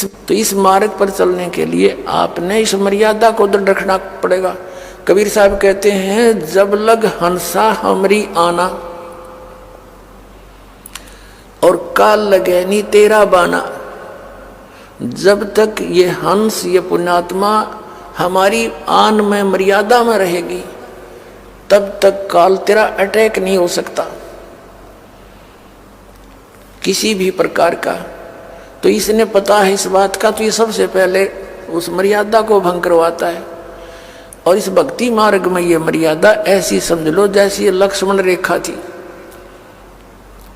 तो इस मार्ग पर चलने के लिए आपने इस मर्यादा को दृढ़ रखना पड़ेगा। कबीर साहब कहते हैं, जब लग हंसा हमरी आना और काल लगे नी तेरा बाना। जब तक ये हंस, ये पुण्यात्मा हमारी आन में, मर्यादा में रहेगी, तब तक काल तेरा अटैक नहीं हो सकता किसी भी प्रकार का। तो इसने पता है इस बात का, तो ये सबसे पहले उस मर्यादा को भंग करवाता है। और इस भक्ति मार्ग में ये मर्यादा ऐसी समझ लो जैसी ये लक्ष्मण रेखा थी।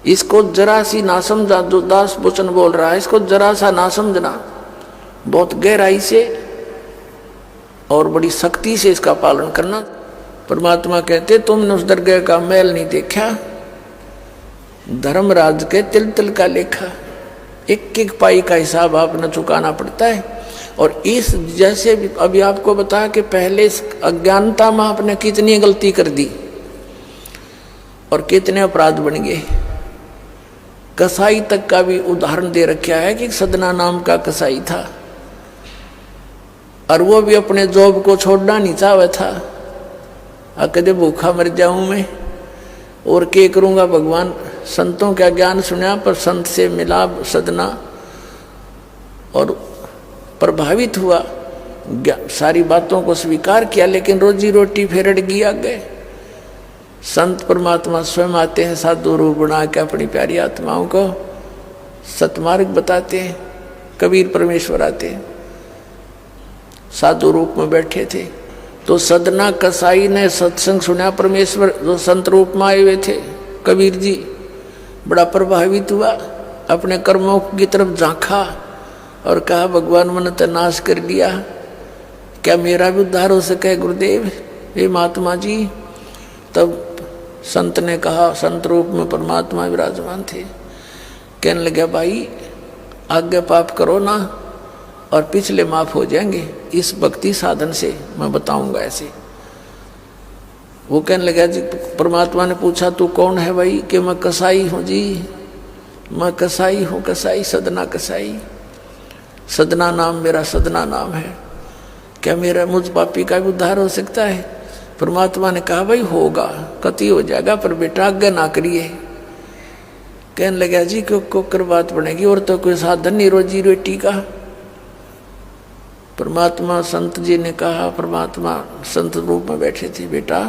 इसको जरा सी ना समझा, जो दास वचन बोल रहा है, इसको जरा सा ना समझना, बहुत गहराई से और बड़ी सख्ती से इसका पालन करना। परमात्मा कहते, तुमने उस दरगाह का मैल नहीं देखा, धर्मराज के तिल तिल का लेखा। एक एक पाई का हिसाब आपने चुकाना पड़ता है। और इस जैसे भी अभी आपको बताया कि पहले इस अज्ञानता में आपने कितनी गलती कर दी और कितने अपराध बन गए। कसाई तक का भी उदाहरण दे रखा है कि सदना नाम का कसाई था और वो भी अपने जॉब को छोड़ना नहीं चाहता था। कदे भूखा मर जाऊं मैं और क्या करूंगा भगवान। संतों का ज्ञान सुना, पर संत से मिला सदना और प्रभावित हुआ, सारी बातों को स्वीकार किया, लेकिन रोजी रोटी फिर अड़गी आ गए। संत परमात्मा स्वयं आते हैं साधु रूप बना के, अपनी प्यारी आत्माओं को सतमार्ग बताते हैं। कबीर परमेश्वर आते हैं, साधु रूप में बैठे थे। तो सदना कसाई ने सत्संग सुना, परमेश्वर जो संत रूप में आए हुए थे, कबीर जी बड़ा प्रभावित हुआ, अपने कर्मों की तरफ झांका और कहा, भगवान मैंने तो नाश कर लिया, क्या मेरा भी उद्धार हो सके गुरुदेव, हे महात्मा जी। तब संत ने कहा, संत रूप में परमात्मा विराजमान थे, कहने लगे, भाई आगे पाप करो ना और पिछले माफ हो जाएंगे इस भक्ति साधन से, मैं बताऊंगा ऐसे। वो कहने लगा, जी परमात्मा ने पूछा, तू कौन है भाई? कि मैं कसाई हूँ जी, मैं कसाई हूँ, कसाई सदना कसाई। सदना नाम मेरा सदना नाम है, क्या मेरा मुझ पापी का भी उद्धार हो सकता है? परमात्मा ने कहा, भाई होगा, कति हो जाएगा, पर बेटा आज्ञा ना करिए। कहने लगा, जी क्यों कर बात बनेगी, और तो कोई साधन नहीं रोजी रोटी का। परमात्मा संत जी ने कहा, परमात्मा संत रूप में बैठे थे, बेटा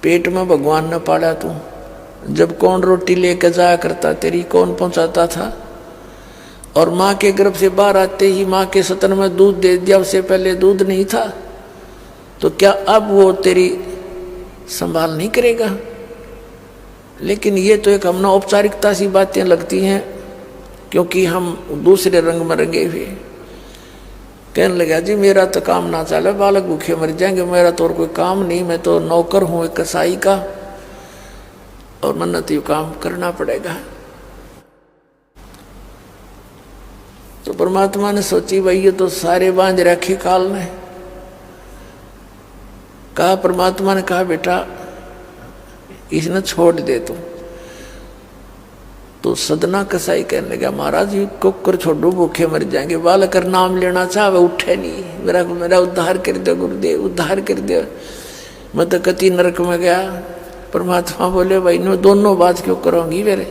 पेट में भगवान ने पाला तू, जब कौन रोटी लेकर जाया करता तेरी, कौन पहुंचाता था? और माँ के गर्भ से बाहर आते ही माँ के सतन में दूध दे दिया, उससे पहले दूध नहीं था, तो क्या अब वो तेरी संभाल नहीं करेगा? लेकिन ये तो एक हमने औपचारिकता सी बातें लगती हैं, क्योंकि हम दूसरे रंग में रंगे हुए। कहने लगा, जी मेरा तो काम ना चले, बालक भूखे मर जाएंगे, मेरा तो और कोई काम नहीं, मैं तो नौकर हूँ एक कसाई का, और मन्नत तो ये काम करना पड़ेगा। तो परमात्मा ने सोची, भाई ये तो सारे बांध रखे काल ने। कहा, परमात्मा ने कहा, बेटा इसने छोड़ दे तू। तो सदना कसाई कहने लगा, महाराज ये कुकर छोड़ो, भूखे मर जाएंगे, बालक कर नाम लेना चाहे उठे नहीं, मेरा उद्धार कर दो गुरुदेव, उद्धार कर दो, मैं तो कति नरक में गया। परमात्मा बोले, भाई नो दोनों बात क्यों करोगी मेरे?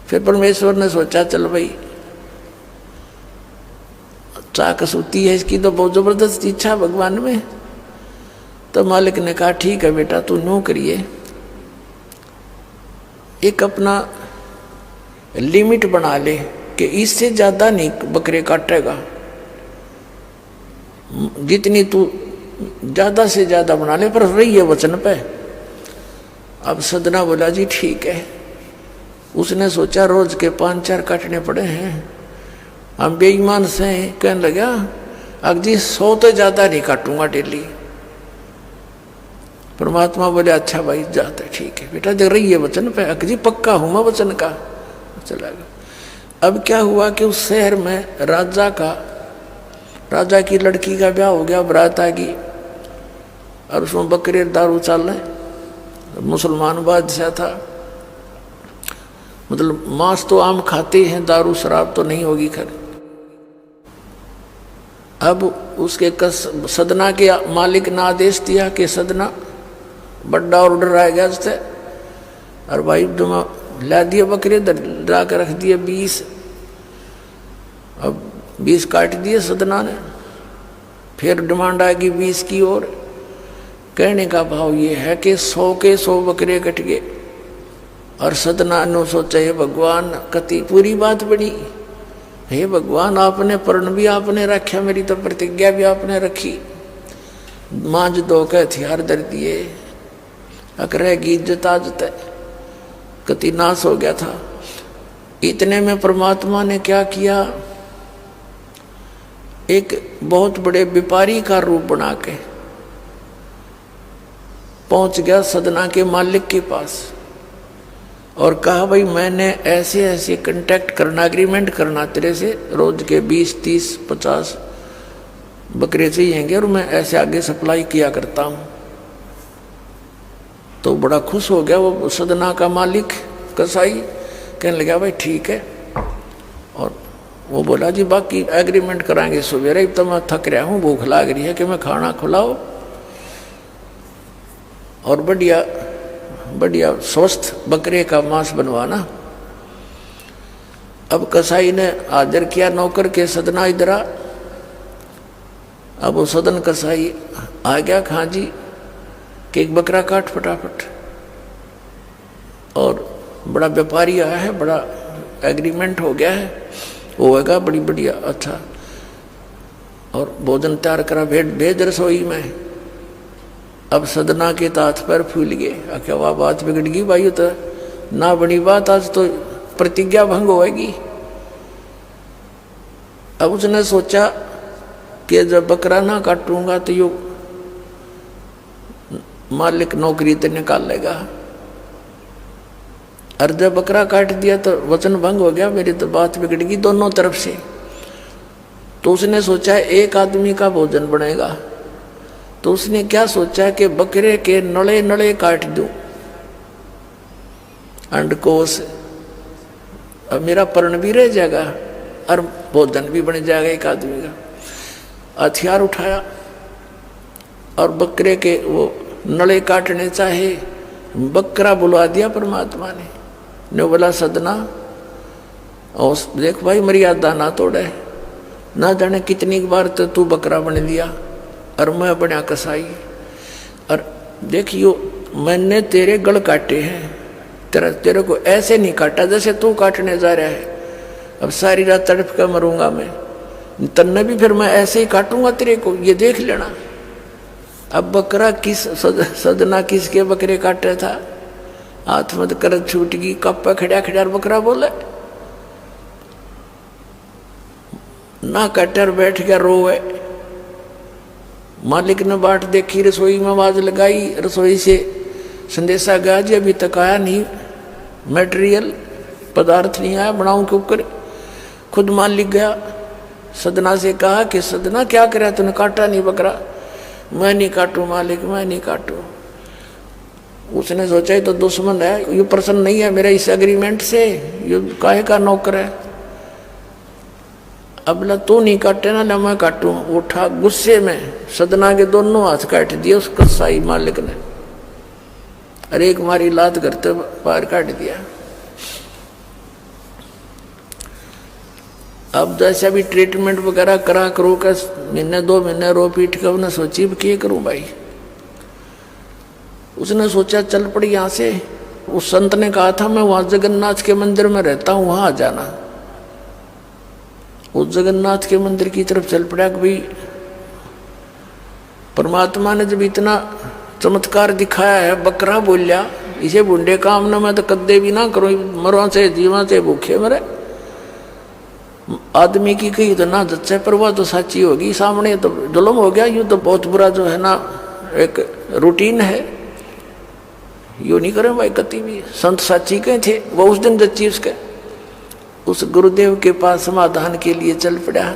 फिर परमेश्वर ने सोचा, चल भाई चाकस होती है इसकी, तो बहुत जबरदस्त इच्छा भगवान में। तो मालिक ने कहा, ठीक है बेटा तू नो करिए, एक अपना लिमिट बना ले कि इससे ज्यादा नहीं बकरे काटेगा, जितनी तू ज्यादा से ज्यादा बना ले, पर रही है वचन पे। अब सदना बोला, जी ठीक है। उसने सोचा रोज के 5-4 काटने पड़े हैं, हम बेईमान से। कहने लगा, अब जी 100 तो ज्यादा नहीं काटूंगा डेली। परमात्मा बोले, अच्छा भाई जाते, ठीक है बेटा, देख रही है वचन पे, अकजी पक्का हूं मैं वचन का। चला गया। अब क्या हुआ कि उस शहर में राजा की लड़की का ब्याह हो गया, बारात आ गई, और उसमें बकरे दारू चल रहे। मुसलमान बादशाह था, मतलब मांस तो आम खाते हैं, दारू शराब तो नहीं होगी खैर। अब उसके सदना के मालिक ने आदेश दिया कि सदना बड़ा ऑर्डर आ गया उससे, और भाई तुम ला दिए बकरे ला कर रख दिए 20। अब 20 काट दिए सदना ने, फिर डिमांड आएगी 20 की और। कहने का भाव ये है कि 100 के 100 बकरे कट गए। और सदना ने सोचा हे भगवान, कति पूरी बात बनी, हे भगवान आपने प्रण भी आपने रखा, मेरी तो प्रतिज्ञा भी आपने रखी, मांझ दो के हथियार धर दिए, अकरेगी इज्जत आज तक, कति नाश हो गया था। इतने में परमात्मा ने क्या किया, एक बहुत बड़े व्यापारी का रूप बना के पहुंच गया सदना के मालिक के पास और कहा भाई मैंने ऐसे ऐसे कांटेक्ट करना, एग्रीमेंट करना तेरे से, रोज के 20, 30, 50 बकरे चाहिएंगे और मैं ऐसे आगे सप्लाई किया करता हूं। तो बड़ा खुश हो गया वो सदना का मालिक कसाई, कहने लगा भाई ठीक है। और वो बोला जी बाकी एग्रीमेंट कराएंगे सवेरे, तो मैं थक रहा हूँ, भूख लग रही है कि मैं खाना खिलाओ और बढ़िया बढ़िया स्वस्थ बकरे का मांस बनवाना। अब कसाई ने आदर किया नौकर के, सदना इधर आ। अब वो सदन कसाई आ गया, खां जी कि एक बकरा काट फटाफट। और बड़ा व्यापारी आया है, बड़ा एग्रीमेंट हो गया है, वो होगा बड़ी बढ़िया अच्छा। और भोजन तैयार करा, भेज रसोई में। अब सदना के तात पर फूल गए, क्या वाह बात बिगड़ गई भाई, तो ना बड़ी बात, आज तो प्रतिज्ञा भंग होगी। अब उसने सोचा कि जब बकरा ना काटूंगा तो यो मालिक नौकरी तो निकाल लेगा, और जब बकरा काट दिया तो वचन भंग हो गया, मेरी तो बात बिगड़ गई दोनों तरफ से। तो उसने सोचा एक आदमी का भोजन बनेगा, तो उसने क्या सोचा कि बकरे के नड़े नड़े काट दूं अंडकोश, अब मेरा पर्ण भी रह जाएगा और भोजन भी बन जाएगा एक आदमी का। हथियार उठाया और बकरे के वो नड़े काटने चाहे, बकरा बुलवा दिया परमात्मा ने बोला सदना और देख भाई मर्यादा ना तोड़े, ना जाने कितनी बार तो तू बकरा बन लिया और मैं बना कसाई, और देखियो मैंने तेरे गल काटे हैं, तेरे को ऐसे नहीं काटा जैसे तू काटने जा रहा है। अब सारी रात तड़प कर मरूंगा मैं, तन्ने भी फिर मैं ऐसे ही काटूंगा तेरे को, ये देख लेना। अब बकरा किस सदना किसके बकरे काटे था, हाथ मत कर छूट गई, कप खड़ा खड़ा बकरा बोले ना, कटर बैठ गया रोए। मालिक ने बाट देखी, रसोई में आवाज लगाई, रसोई से संदेशा गया जी अभी तक आया नहीं, मटेरियल पदार्थ नहीं आया, बनाऊं क्यों कर। खुद मालिक गया, सदना से कहा कि सदना क्या करा तूने, काटा नहीं बकरा। मैं नहीं काटू मालिक, मैं नहीं काटू। उसने सोचा ये तो दुश्मन है, ये प्रसन्न नहीं है मेरे इस एग्रीमेंट से, ये काहे का नौकर है। अब ला तू नहीं काटे ना, ना मैं काटू। उठा गुस्से में, सदना के दोनों हाथ काट दिए उस कसाई मालिक ने, अरे एक मारी लात करते पार काट दिया। अब जैसा भी ट्रीटमेंट वगैरह करा करो का, महीने 2 महीने रो पीट कर उन्हें सोची क्या करूं भाई। उसने सोचा चल पड़ी यहाँ से। उस संत ने कहा था मैं वहां जगन्नाथ के मंदिर में रहता हूं, वहां आ जाना। उस जगन्नाथ के मंदिर की तरफ चल पड़ा कि भाई परमात्मा ने जब इतना चमत्कार दिखाया है, बकरा बोलिया, इसे बुंडे काम ना मैं तो कदे भी ना करूं, मरवा से जीवा से भूखे मरे। आदमी की कही तो ना जच्चे, पर वह तो सच्ची होगी, सामने तो जुल्म हो गया। यूँ तो बहुत बुरा जो है ना एक रूटीन है, यूँ नहीं करें भाई कति भी। संत साची कहे थे, वो उस दिन जच्ची उसके उस गुरुदेव के पास समाधान के लिए चल पड़ा।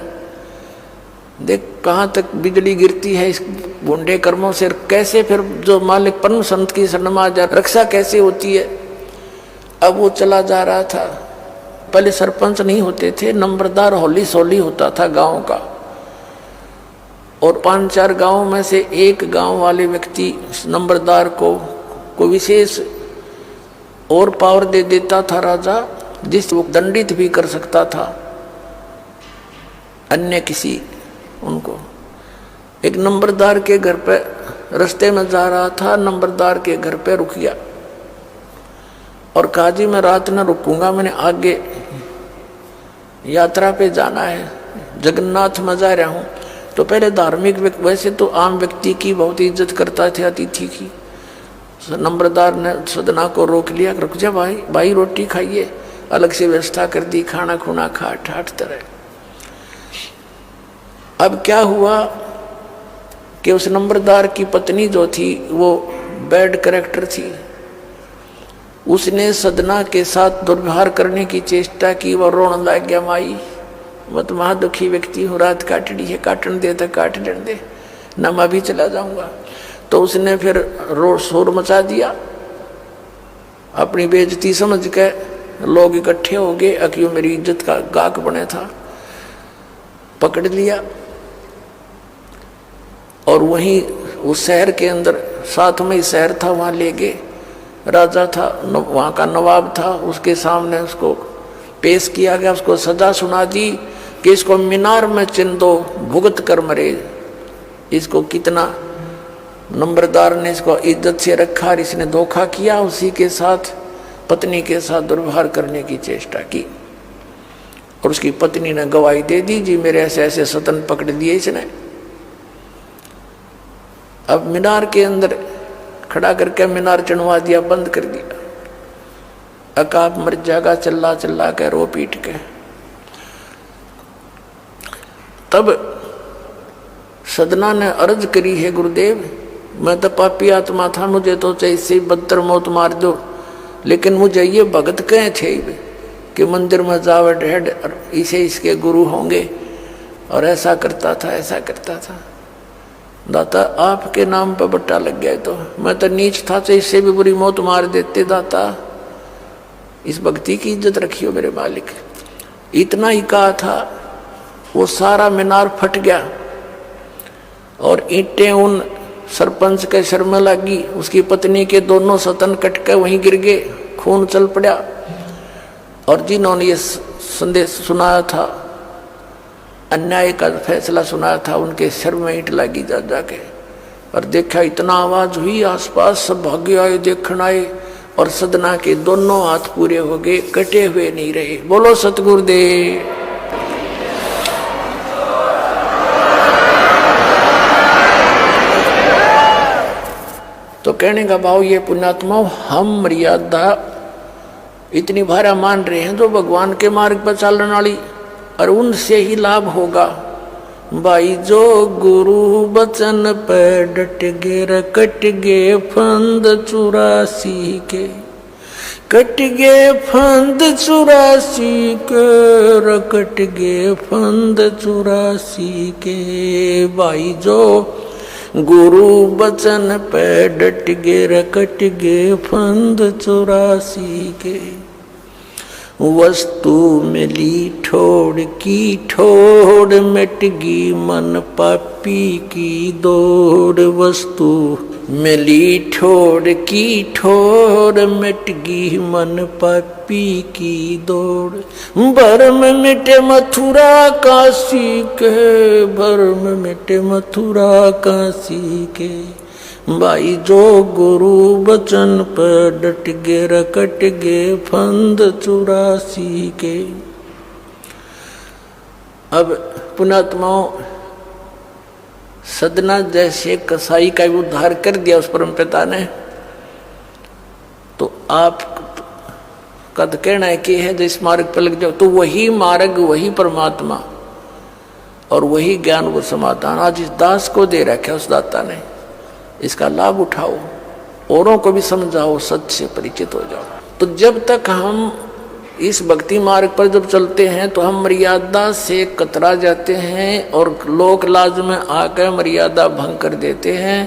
देख कहाँ तक बिजली गिरती है इस बुंडे कर्मों से, कैसे फिर जो मालिक परम संत की शरण में आ जा रक्षा कैसे होती है। अब वो चला जा रहा था, पहले सरपंच नहीं होते थे, नंबरदार होली सोली होता था गांव का। और 5-4 गांवों में से एक गांव वाले व्यक्ति नंबरदार को विशेष और पावर दे देता था राजा, जिस वो दंडित भी कर सकता था अन्य किसी उनको। एक नंबरदार के घर पे रास्ते में जा रहा था, नंबरदार के घर पे रुक गया और कहा जी मैं रात न रुकूंगा, मैंने आगे यात्रा पे जाना है, जगन्नाथ में जा रहा हूँ। तो पहले धार्मिक व्यक्ति, वैसे तो आम व्यक्ति की बहुत इज्जत करता थे अतिथि की। नंबरदार ने सदना को रोक लिया, रुक जा भाई रोटी खाइए, अलग से व्यवस्था कर दी, खाना खुना खा ठाट तरह। अब क्या हुआ कि उस नंबरदार की पत्नी जो थी वो बैड कैरेक्टर थी, उसने सदना के साथ दुर्व्यवहार करने की चेष्टा की। वह रोने लग गया, माई मैं तो महादुखी व्यक्ति हूँ, रात काटनी है, काटन दे तो काट दे, न मैं भी चला जाऊंगा। तो उसने फिर शोर मचा दिया, अपनी बेइज्जती समझ के लोग इकट्ठे हो गए, अक्यों मेरी इज्जत का गाक बने था, पकड़ लिया और वहीं उस शहर के अंदर, साथ में ही शहर था, वहां ले गए। राजा था, वहां का नवाब था, उसके सामने उसको पेश किया गया, उसको सजा सुना दी कि इसको मीनार में चिन दो, भुगत कर मरे। इसको कितना नंबरदार ने इसको इज्जत से रखा और इसने धोखा किया, उसी के साथ पत्नी के साथ दुर्व्यवहार करने की चेष्टा की। और उसकी पत्नी ने गवाही दे दी, जी मेरे ऐसे ऐसे सतन पकड़ दिए इसने। अब मीनार के अंदर खड़ा करके मीनार चढ़वा दिया, बंद कर दिया। अकाब मर जाएगा चिल्ला चिल्ला के, रो पीट के। तब सदना ने अर्ज करी है, गुरुदेव मैं तो पापी आत्मा था, मुझे तो इससे बदतर मौत मार दो, लेकिन मुझे ये भगत कहे थे कि मंदिर में जावे ढेड इसे इसके गुरु होंगे, और ऐसा करता था ऐसा करता था। दाता आपके नाम पर बट्टा लग गया, तो मैं तो नीच था, तो इससे भी बुरी मौत मार देते। दाता इस भक्ति की इज्जत रखियो मेरे मालिक। इतना ही कहा था, वो सारा मीनार फट गया और ईंटें उन सरपंच के सिर में लगी, उसकी पत्नी के दोनों सतन कट के वहीं गिर गए, खून चल पड़ा। और जिन्होंने ये संदेश सुनाया था, अन्याय का फैसला सुनाया था, उनके सिर में ईंट लगी जा जाके। और देखा इतना आवाज हुई, आसपास सब भागे आए, देखने आए, और सदना के दोनों हाथ पूरे हो गए, कटे हुए नहीं रहे। बोलो सतगुरुदेव। तो कहने का भाव ये पुण्यात्माओं, हम मर्यादा इतनी भारा मान रहे हैं जो भगवान के मार्ग पर चलने वाली, और उनसे ही लाभ होगा। भाई जो गुरु बचन पे डट गे, कट गे फंद 84 के, कट गे फंद 84 के, कट गे फंद 84 के। भाई जो गुरु बचन पे डट गे, कट गे फंद 84 के। वस्तु मिली ठोड़ की ठोड़, मिट गी मन पापी की दौड़। वस्तु मिली ठोड़ की ठोड़, मिट गी मन पापी की दौड़। भरम मिटे मथुरा काशी के, भरम मिटे मथुरा काशी के। भाई जो गुरु बचन पर डट गे, कट गे फंद 84 के। अब पुण्यात्माओं, सदना जैसे कसाई का उद्धार कर दिया उस परम पिता ने, तो आप का कहना है कि है जिस मार्ग पर लग जाओ, तो वही मार्ग, वही परमात्मा और वही ज्ञान, वो समाधान आज इस दास को दे रखा है उस दाता ने। इसका लाभ उठाओ, औरों को भी समझाओ, सत्य से परिचित हो जाओ। तो जब तक हम इस भक्ति मार्ग पर जब चलते हैं तो हम मर्यादा से कतरा जाते हैं और लोक लाज में आकर मर्यादा भंग कर देते हैं।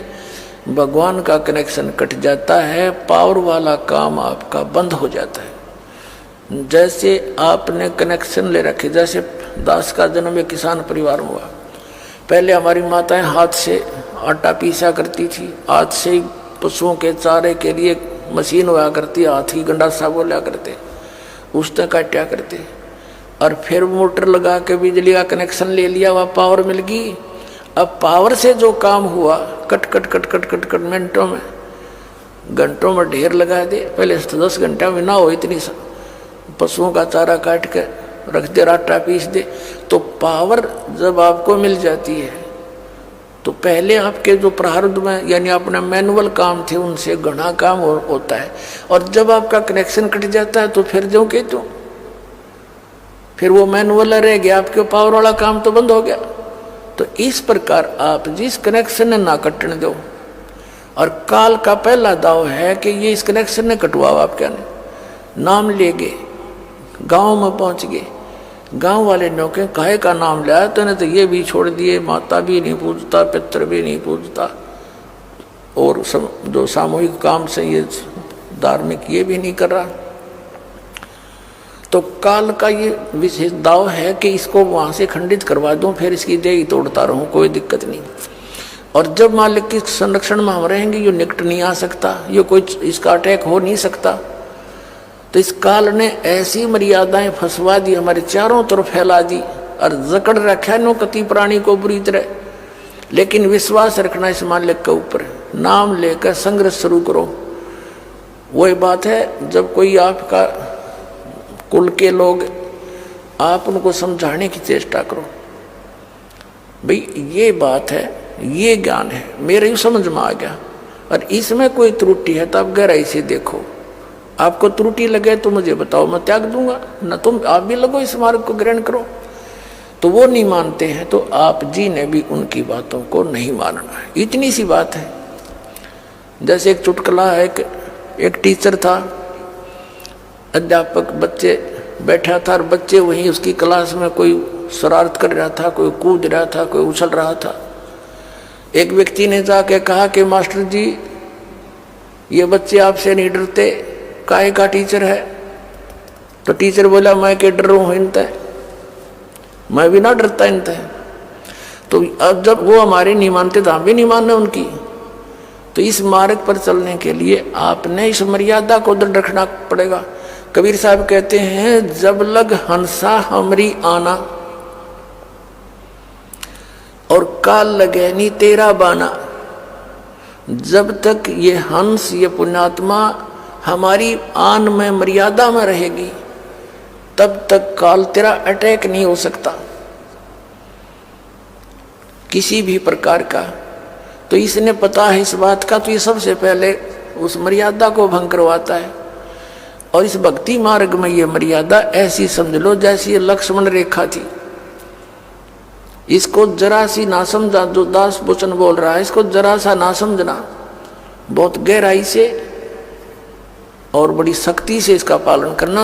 भगवान का कनेक्शन कट जाता है, पावर वाला काम आपका बंद हो जाता है। जैसे आपने कनेक्शन ले रखे, जैसे दास का जन्म एक किसान परिवार में हुआ, पहले हमारी माताएं हाथ से आटा पीसा करती थी, हाथ से ही पशुओं के चारे के लिए मशीन हुआ करती, हाथ ही गंडासा बोला करते, उस तक काटा करते। और फिर मोटर लगा के बिजली का कनेक्शन ले लिया, वह पावर मिल गई। अब पावर से जो काम हुआ cut cut cut cut cut cut मिनटों में, घंटों में ढेर लगा दे। पहले 10 घंटा में ना हो इतनी पशुओं का चारा काट के रख दे, आटा पीस दे। तो पावर जब आपको मिल जाती है तो पहले आपके जो प्रारब्ध में यानी अपना मैनुअल काम थे उनसे घना काम होता है। और जब आपका कनेक्शन कट जाता है तो फिर जो के तो फिर वो मैनुअल रह गया, आपके पावर वाला काम तो बंद हो गया। तो इस प्रकार आप जिस कनेक्शन ने ना कटने दो, और काल का पहला दाव है कि ये इस कनेक्शन ने कटवाओ। आप क्या ने नाम ले गए, गाँव में पहुँच गए, गांव वाले नौके काहे का नाम लिया, तो ने तो ये भी छोड़ दिए, माता भी नहीं पूजता, पितर भी नहीं पूजता, और जो सामूहिक काम से ये धार्मिक ये भी नहीं कर रहा। तो काल का ये विशेष दाव है कि इसको वहां से खंडित करवा दूं, फिर इसकी देही तोड़ता रहूं, कोई दिक्कत नहीं। और जब मालिक के संरक्षण में हम रहेंगे, ये निकट नहीं आ सकता, ये कोई इसका अटैक हो नहीं सकता। तो इस काल ने ऐसी मर्यादाएं फंसवा दी, हमारे चारों तरफ फैला दी और जकड़ रखा नो कति प्राणी को बुरी तरह। लेकिन विश्वास रखना इस मालिक के ऊपर, नाम लेकर संघर्ष शुरू करो। वही बात है, जब कोई आपका कुल के लोग, आप उनको समझाने की चेष्टा करो, भाई ये बात है, ये ज्ञान है, मेरे ही समझ में आ गया, और इसमें कोई त्रुटि है तो आप गहराई से देखो। आपको त्रुटि लगे तो मुझे बताओ, मैं त्याग दूंगा, न तुम आप भी लगो इस मार्ग को ग्रहण करो। तो वो नहीं मानते हैं, तो आप जी ने भी उनकी बातों को नहीं मानना है। इतनी सी बात है। जैसे एक चुटकुला है, एक टीचर था, अध्यापक, बच्चे बैठा था और बच्चे वहीं उसकी क्लास में कोई शरारत कर रहा था, कोई कूद रहा था, कोई उछल रहा था। एक व्यक्ति ने जाके कहा कि मास्टर जी, ये बच्चे आपसे नहीं डरते, काहे का टीचर है? तो टीचर बोला, मैं के डर हूं इनते, मैं भी ना डरता इनते। तो अब जब वो हमारे नहीं मानते तो हम भी नहीं मानना उनकी। तो इस मार्ग पर चलने के लिए आपने इस मर्यादा को दृढ़ रखना पड़ेगा। कबीर साहब कहते हैं, जब लग हंसा हमरी आना और काल लगे नी तेरा बाना। जब तक ये हंस, ये पुण्यात्मा हमारी आन में, मर्यादा में रहेगी, तब तक काल तेरा अटैक नहीं हो सकता किसी भी प्रकार का। तो इसने पता है इस बात का, तो ये सबसे पहले उस मर्यादा को भंग करवाता है। और इस भक्ति मार्ग में ये मर्यादा ऐसी समझ लो जैसी ये लक्ष्मण रेखा थी। इसको जरा सी ना समझा, जो दास वचन बोल रहा है, इसको जरा सा ना समझना, बहुत गहराई से और बड़ी सख्ती से इसका पालन करना।